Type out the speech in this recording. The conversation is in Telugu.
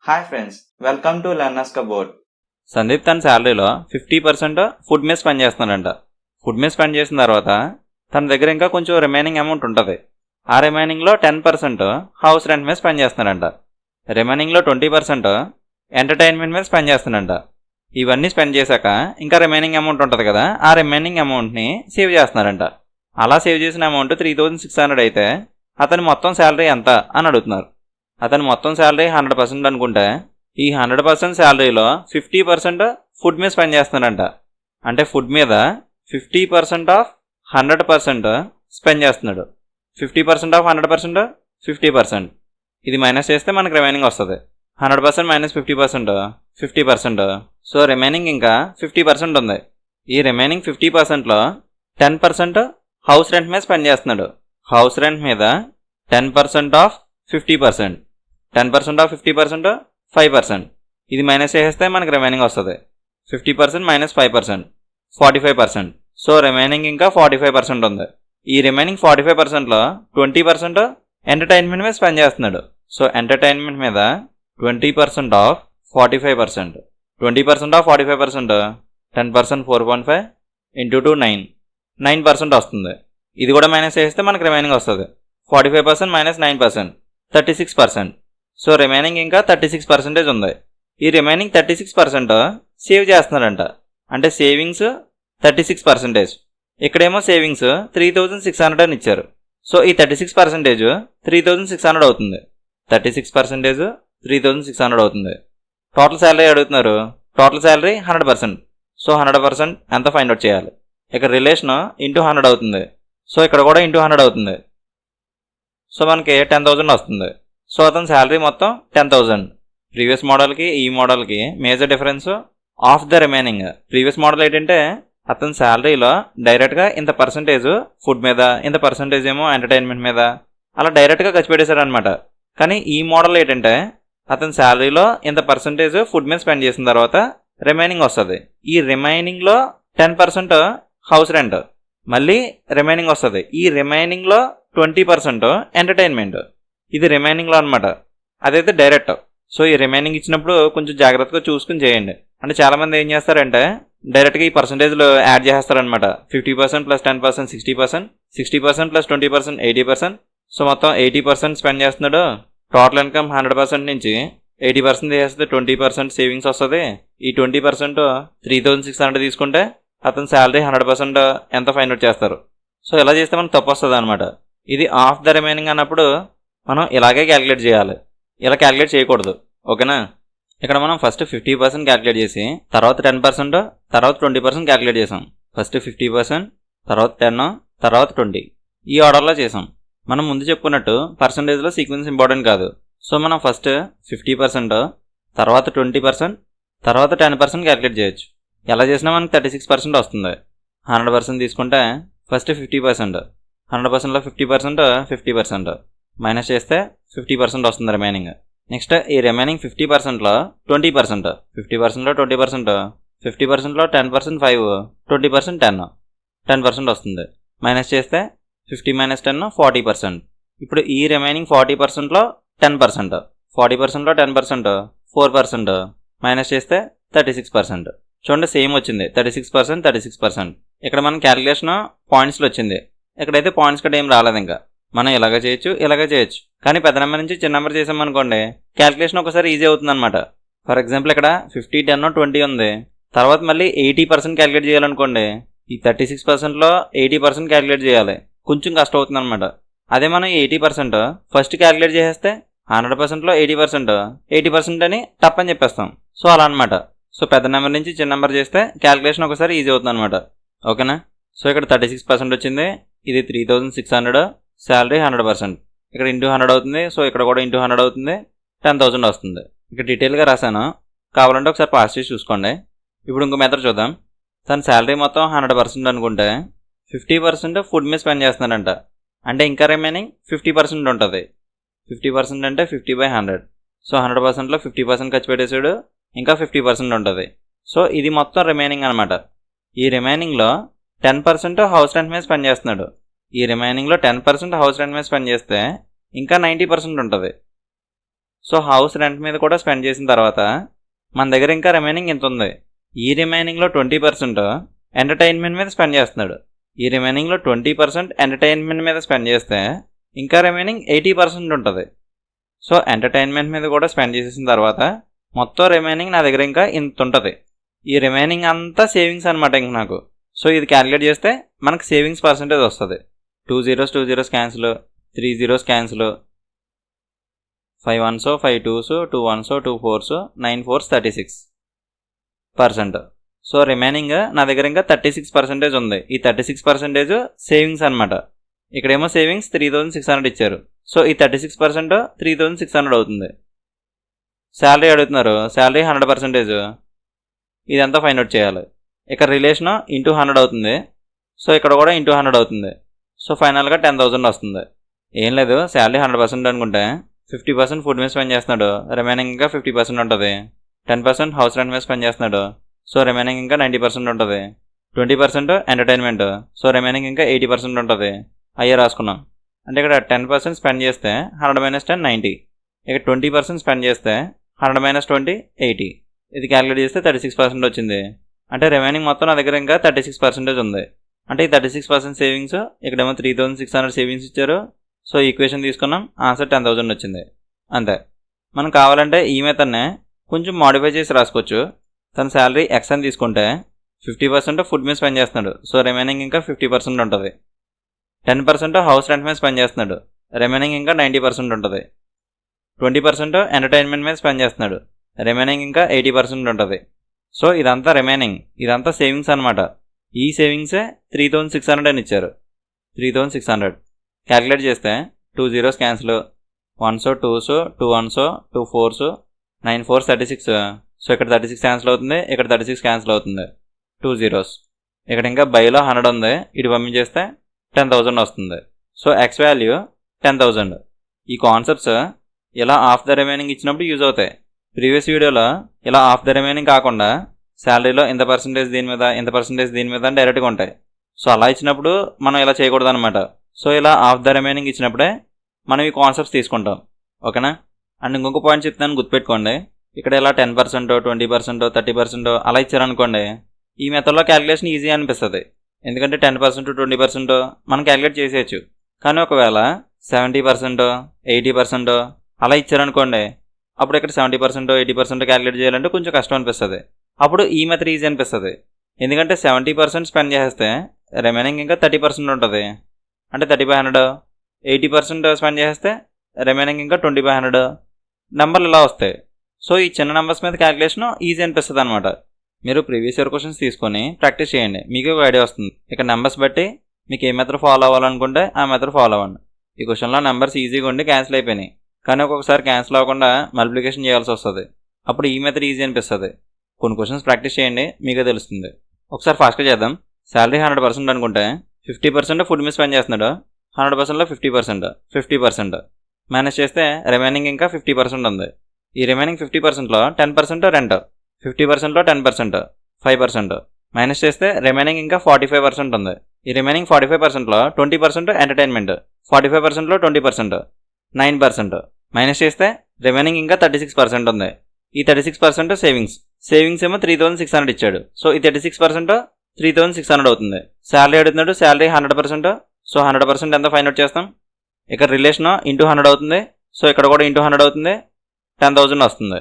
Hi friends, welcome to learners cupboard. Sandeep తన శాలరీలో 50% ఫుడ్ మీద స్పెండ్ చేస్తున్నాడంట. ఫుడ్ మీద స్పెండ్ చేసిన తర్వాత తన దగ్గర ఇంకా కొంచెం రిమైనింగ్ అమౌంట్ ఉంటుంది. ఆ రిమైనింగ్లో 10% హౌస్ రెంట్ మీద స్పెండ్ చేస్తున్నాడంట. రిమైనింగ్లో 20% ఎంటర్టైన్మెంట్ మీద స్పెండ్ చేస్తున్నాడంట. ఇవన్నీ స్పెండ్ చేశాక ఇంకా రిమైనింగ్ అమౌంట్ ఉంటుంది కదా, ఆ రిమైనింగ్ అమౌంట్ని సేవ్ చేస్తున్నారంట. అలా సేవ్ చేసిన అమౌంట్ 3600 అయితే అతని మొత్తం శాలరీ ఎంత అని అడుగుతున్నారు. అతని మొత్తం శాలరీ 100% అనుకుంటే ఈ 100% శాలరీలో 50% ఫుడ్ మీద స్పెండ్ చేస్తున్నాడంట. అంటే ఫుడ్ మీద 50% ఆఫ్ 100% స్పెండ్ చేస్తున్నాడు. 50% ఆఫ్ 100% 50%. ఇది మైనస్ చేస్తే మనకు రిమైనింగ్ వస్తుంది. 100% మైనస్ 50% 50%. సో రిమైనింగ్ ఇంకా 50% ఉంది. ఈ రిమైనింగ్ 50%లో 10% హౌస్ రెంట్ మీద స్పెండ్ చేస్తున్నాడు. హౌస్ రెంట్ మీద 10% ఆఫ్ 50%. 10% ఆఫ్ 50% 5%. ఇది మైనస్ చేస్తే మనకు రిమైనింగ్ వస్తుంది. 50% మైనస్ 5% 45%. సో రిమైనింగ్ ఇంకా 45% ఉంది. ఈ రిమైనింగ్ 45%లో 20% ఎంటర్టైన్మెంట్ మీద స్పెండ్ చేస్తున్నాడు. సో ఎంటర్టైన్మెంట్ మీద 20% ఆఫ్ 45%. 20% ఆఫ్ 45% 10% 4.5 ఇంటూ 2 9% వస్తుంది. ఇది కూడా మైనస్ చేస్తే మనకు రిమైనింగ్ వస్తుంది. 45% మైనస్ 9% 36%. సో రిమైనింగ్ ఇంకా 36% ఉంది. ఈ రిమైనింగ్ 36% సేవ్ చేస్తున్నాడంట. అంటే సేవింగ్స్ 36%. ఇక్కడేమో సేవింగ్స్ 3600 అని ఇచ్చారు. సో ఈ 36% 3600 అవుతుంది. 36% 3600 అవుతుంది. టోటల్ శాలరీ అడుగుతున్నారు. Total salary 100%. సో 100% ఎంత ఫైండ్ అవుట్ చేయాలి? ఇక్కడ రిలేషన్ ఇంటూ 100 అవుతుంది. సో ఇక్కడ కూడా ఇంటూ 100 అవుతుంది. సో మనకి 10,000 వస్తుంది. సో అతని శాలరీ మొత్తం 10,000. ప్రీవియస్ మోడల్కి ఈ మోడల్కి major difference of the remaining. Previous model ఏంటంటే అతని శాలరీలో డైరెక్ట్గా ఇంత పర్సంటేజ్ ఫుడ్ మీద, ఇంత పర్సంటేజ్ ఏమో ఎంటర్టైన్మెంట్ మీద, అలా డైరెక్ట్గా ఖర్చు పెట్టేశాడు అనమాట. కానీ ఈ మోడల్ ఏంటంటే అతని శాలరీలో ఇంత పర్సంటేజ్ ఫుడ్ మీద స్పెండ్ చేసిన తర్వాత రిమైనింగ్ వస్తుంది. ఈ రిమైనింగ్లో 10% హౌస్ రెంట్ మళ్ళీ రిమైనింగ్ వస్తుంది. ఈ రిమైనింగ్లో 20% ఎంటర్టైన్మెంట్. ఇది రిమైనింగ్లో అనమాట. అదైతే డైరెక్ట్. సో ఈ రిమైనింగ్ ఇచ్చినప్పుడు కొంచెం జాగ్రత్తగా చూసుకుని చేయండి. అంటే చాలామంది ఏం చేస్తారంటే డైరెక్ట్గా ఈ పర్సంటేజ్లో యాడ్ చేస్తారనమాట. 50% ప్లస్ 10% 60%, 60% ప్లస్ 20% 80%. సో మొత్తం 80% స్పెండ్ చేస్తున్నాడు. టోటల్ ఇన్కమ్ 100% నుంచి 80% చేస్తే 20% సేవింగ్స్ వస్తుంది. ఈ 20% 3600 తీసుకుంటే అతని శాలరీ 100% ఎంత ఫైండ్ అవుట్ చేస్తారు. సో ఇలా చేస్తే మనకు తప్పు వస్తుంది అనమాట. ఇది ఆఫ్ ద రిమైనింగ్ అన్నప్పుడు మనం ఇలాగే క్యాలిక్యులేట్ చేయాలి. ఇలా క్యాలిక్యులేట్ చేయకూడదు. ఓకేనా? ఇక్కడ మనం ఫస్ట్ 50% క్యాలిక్యులేట్ చేసి తర్వాత 10%, తర్వాత 20% క్యాలిక్యులేట్ చేసాం. ఫస్ట్ 50%, తర్వాత 10, తర్వాత 20. ఈ ఆర్డర్లో చేసాం. మనం ముందు చెప్పుకున్నట్టు పర్సంటేజ్లో సీక్వెన్స్ ఇంపార్టెంట్ కాదు. సో మనం ఫస్ట్ 50%, తర్వాత 20%, తర్వాత 10% క్యాలిక్యులేట్ చేయొచ్చు. ఎలా చేసినా మనకి 36% వస్తుంది. 100% తీసుకుంటే ఫస్ట్ 50%, 100%లో 50% 50%. మైనస్ చేస్తే 50% వస్తుంది రిమైనింగ్. నెక్స్ట్ ఈ రిమైనింగ్ 50%లో 20%, 50%లో 20%, 50%లో 10% 5, 20% 10, 10% వస్తుంది. మైనస్ చేస్తే 50 మైనస్ 10 40%. ఇప్పుడు ఈ రిమైనింగ్ 40%లో 10%, 40%లో 10% 4%, మైనస్ చేస్తే 36%. చూడండి సేమ్ వచ్చింది. 36%, 36%. ఇక్కడ మనం క్యాలిక్యులేషన్ పాయింట్స్లో వచ్చింది. ఇక్కడైతే పాయింట్స్ కట్ ఏం రాలేదు. ఇంకా మనం ఇలాగ చేయొచ్చు, ఇలాగ చేయొచ్చు. కానీ పెద్ద నెంబర్ నుంచి చిన్న నెంబర్ చేసామనుకోండి క్యాలిక్యులేషన్ ఒకసారి ఈజీ అవుతుంది అనమాట. ఫర్ ఎగ్జాంపుల్ ఇక్కడ 50, 10, 20 ఉంది. తర్వాత మళ్ళీ 80% క్యాలిక్యులేట్ చేయాలనుకోండి. ఈ 36%లో 80% క్యాలిక్యులేట్ చేయాలి. కొంచెం కష్టం అవుతుంది అనమాట. అదే మనం 80% ఫస్ట్ క్యాలిక్యులేట్ చేసేస్తే 100%లో 80%, 80% అని టప్ అని చెప్పేస్తాం. సో అలా అనమాట. సో పెద్ద నెంబర్ నుంచి చిన్న నెంబర్ చేస్తే క్యాలిక్యులేషన్ ఒకసారి ఈజీ అవుతుంది అనమాట. ఓకేనా? సో ఇక్కడ 36% వచ్చింది. ఇది 3600. శాలరీ 100%. ఇక్కడ ఇంటూ 100 అవుతుంది. సో ఇక్కడ కూడా ఇంటూ 100 అవుతుంది. 10,000 వస్తుంది. ఇక్కడ డీటెయిల్గా రాశాను. కావాలంటే ఒకసారి పాస్ చేసి చూసుకోండి. ఇప్పుడు ఇంకో మెథడ్ చూద్దాం. తన శాలరీ మొత్తం 100% అనుకుంటే 50% ఫుడ్ మీద స్పెండ్ చేస్తున్నాడంట. అంటే ఇంకా రిమైనింగ్ 50% ఉంటుంది. 50% అంటే 50/100. సో 100%లో 50% ఖర్చు పెట్టేసాడు. ఇంకా 50% ఉంటుంది. సో ఇది మొత్తం రిమైనింగ్ అనమాట. ఈ రిమైనింగ్లో 10% హౌస్ రెంట్ మీద స్పెండ్ చేస్తున్నాడు. ఈ రిమైనింగ్లో 10% హౌస్ రెంట్ మీద స్పెండ్ చేస్తే ఇంకా 90% ఉంటుంది. సో హౌస్ రెంట్ మీద కూడా స్పెండ్ చేసిన తర్వాత మన దగ్గర ఇంకా రిమైనింగ్ ఇంత ఉంది. ఈ రిమైనింగ్లో 20% ఎంటర్టైన్మెంట్ మీద స్పెండ్ చేస్తున్నాడు. ఈ రిమైనింగ్లో 20% ఎంటర్టైన్మెంట్ మీద స్పెండ్ చేస్తే ఇంకా రిమైనింగ్ 80% ఉంటుంది. సో ఎంటర్టైన్మెంట్ మీద కూడా స్పెండ్ చేసేసిన తర్వాత మొత్తం రిమైనింగ్ నా దగ్గర ఇంకా ఇంత ఉంటుంది. ఈ రిమైనింగ్ అంతా సేవింగ్స్ అనమాట ఇంక నాకు. సో ఇది క్యాలిక్యులేట్ చేస్తే మనకు సేవింగ్స్ పర్సంటేజ్ వస్తుంది. 2 zeros cancel, 3 zeros cancel, 5 ones 5 twos 2 ones 2 fours 9 fours 36%. So remaining నా దగ్గర ఇంకా 36% ఉంది. ఈ 36% సేవింగ్స్ అనమాట. ఇక్కడేమో సేవింగ్స్ 3600 ఇచ్చారు. సో ఈ 36% 3600 అవుతుంది. శాలరీ అడుగుతున్నారు, శాలరీ 100%. ఇదంతా ఫైండ్ అవుట్ చేయాలి. ఇక్కడ రిలేషన్ ఇంటూ 100 అవుతుంది. సో ఇక్కడ కూడా ఇంటూ 100 అవుతుంది. సో ఫైనల్గా 10,000 వస్తుంది. ఏం లేదు, శాలరీ 100% అనుకుంటే 50% ఫుడ్ మీద స్పెండ్ చేస్తున్నాడు, రిమైనింగ్ ఇంకా 50% ఉంటుంది. 10% హౌస్ రెంట్ మీద స్పెండ్ చేస్తున్నాడు, సో రిమైనింగ్ ఇంకా 90% ఉంటుంది. 20% ఎంటర్టైన్మెంట్, సో రిమైనింగ్ ఇంకా 80% ఉంటుంది. అయ్యే రాసుకున్నాం. అంటే ఇక్కడ 10% స్పెండ్ చేస్తే 100 - 10 90. ఇక్కడ 20% స్పెండ్ చేస్తే 100 - 20 80. ఇది క్యాలిక్యులేట్ చేస్తే 36% వచ్చింది. అంటే రిమైనింగ్ మొత్తం నా దగ్గర ఇంకా 36% ఉంది. అంటే ఈ 36% సేవింగ్స్, ఇక్కడేమో 3600 సేవింగ్స్ ఇచ్చారు. సో ఈక్వేషన్ తీసుకున్నాం, ఆన్సర్ 10,000 వచ్చింది. అంతే. మనం కావాలంటే ఈ మెథడ్నే కొంచెం మాడిఫై చేసి రాసుకోవచ్చు. తన శాలరీ ఎక్స్ అని తీసుకుంటే 50% ఫుడ్ మీద స్పెండ్ చేస్తున్నాడు, సో రిమైనింగ్ ఇంకా 50% ఉంటుంది. 10% హౌస్ రెంట్ మీద స్పెండ్ చేస్తున్నాడు, రిమైనింగ్ ఇంకా 90% ఉంటుంది. 20% ఎంటర్టైన్మెంట్ మీద స్పెండ్ చేస్తున్నాడు, రిమైనింగ్ ఇంకా 80% ఉంటుంది. సో ఇదంతా రిమైనింగ్, ఇదంతా సేవింగ్స్ అనమాట. ఈ సేవింగ్సే 3600 అని ఇచ్చారు. 3600 క్యాలిక్యులేట్ చేస్తే 2 zeros cancel, 1s 2s 2 ones 2 fours 9 fours 36. So ఇక్కడ 36 క్యాన్సిల్ అవుతుంది, ఇక్కడ 36 క్యాన్సిల్ అవుతుంది. 2 zeros. ఇక్కడ ఇంకా బైలో 100 ఉంది, ఇటు పంపించేస్తే 10,000 వస్తుంది. So X value 10,000. ఈ కాన్సెప్ట్స్ ఇలా ఆఫ్ ద రిమైనింగ్ ఇచ్చినప్పుడు యూజ్ అవుతాయి. ప్రీవియస్ వీడియోలో ఇలా ఆఫ్ ద రిమైనింగ్ కాకుండా శాలరీలో ఇంత పర్సంటేజ్ దీని మీద, ఇంత పర్సంటేజ్ దీని మీద డైరెక్ట్గా ఉంటాయి. సో అలా ఇచ్చినప్పుడు మనం ఇలా చేయకూడదు అనమాట. సో ఇలా ఆఫ్ ద రిమైనింగ్ ఇచ్చినప్పుడే మనం ఈ కాన్సెప్ట్స్ తీసుకుంటాం. ఓకేనా? అండ్ ఇంకొక పాయింట్ చెప్తాను, గుర్తుపెట్టుకోండి. ఇక్కడ ఇలా 10%, 20%, 30% అలా ఇచ్చారనుకోండి, ఈ మెథడ్లో క్యాలిక్యులేషన్ ఈజీ అనిపిస్తుంది. ఎందుకంటే 10%, 20% మనం క్యాలిక్యులేట్ చేసేయచ్చు. కానీ ఒకవేళ 70%, 80% అలా ఇచ్చారనుకోండి, అప్పుడు ఇక్కడ 70%, 80% క్యాలిక్యులేట్ చేయాలంటే కొంచెం కష్టం అనిపిస్తుంది. అప్పుడు ఈ మెథడ్ ఈజీ అనిపిస్తుంది. ఎందుకంటే 70% స్పెండ్ చేస్తే రిమైనింగ్ ఇంకా 30% ఉంటుంది, అంటే 30/100. 80% స్పెండ్ చేస్తే రిమైనింగ్ ఇంకా 20/100. నెంబర్లు ఇలా వస్తాయి. సో ఈ చిన్న నెంబర్స్ మీద క్యాలిక్యులేషన్ ఈజీ అనిపిస్తుంది అనమాట. మీరు ప్రీవియస్ ఇయర్ క్వశ్చన్స్ తీసుకొని ప్రాక్టీస్ చేయండి, మీకు ఒక ఐడియా వస్తుంది. ఇక నెంబర్స్ బట్టి మీకు ఏ మెథడ్ ఫాలో అవ్వాలనుకుంటే ఆ మెథడ్ ఫాలో అవ్వండి. ఈ క్వశ్చన్లో నెంబర్స్ ఈజీగా ఉండి క్యాన్సిల్ అయిపోయినాయి, కానీ ఒక్కొక్కసారి క్యాన్సిల్ అవ్వకుండా మల్టిప్లికేషన్ చేయాల్సి వస్తుంది. అప్పుడు ఈ మెథడ్ ఈజీ అనిపిస్తుంది. కొన్ని క్వశ్చన్స్ ప్రాక్టీస్ చేయండి, మీకే తెలుస్తుంది. ఒకసారి ఫాస్ట్గా చేద్దాం. శాలరీ 100% అనుకుంటే 50% ఫుడ్ మీద స్పెండ్ చేస్తున్నాడు, 100%లో 50% మేనేజ్ చేస్తే రిమైనింగ్ ఇంకా 50% ఉంది. ఈ రిమైనింగ్ 50%లో 10% రెంట్, 50%లో 10% 5% మైనస్ చేస్తే రిమైనింగ్ ఇంకా 45% ఉంది. ఈ రిమైనింగ్ 45%లో 20% ఎంటర్టైన్మెంట్, 45%లో 20% 9% మైనస్ చేస్తే రిమైనింగ్ ఇంకా 36% ఉంది. ఈ 36% సేవింగ్స్ ఏమో 3600 ఇచ్చాడు. సో ఈ 36% 3600 అవుతుంది. శాలరీ అడుగుతున్నాడు, శాలరీ 100%. సో 100% ఎంత ఫైండ్ అవుట్ చేస్తాం? ఇక్కడ రిలేషన్ ఇంటూ 100 అవుతుంది. సో ఇక్కడ కూడా ఇంటూ 100 అవుతుంది, 10,000 వస్తుంది.